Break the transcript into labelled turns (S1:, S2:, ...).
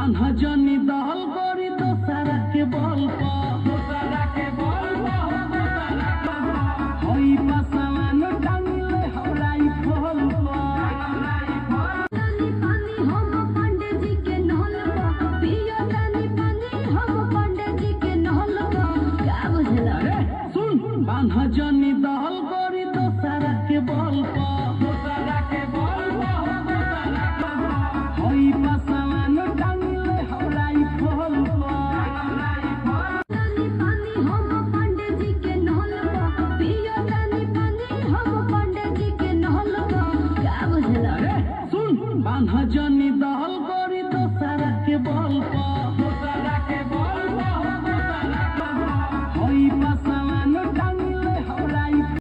S1: बान्हा जनी दहल करी दोसरा के बल हई पासवान टांगले हौलाई फल बान्हा जनी दहल करी दोसरा के बल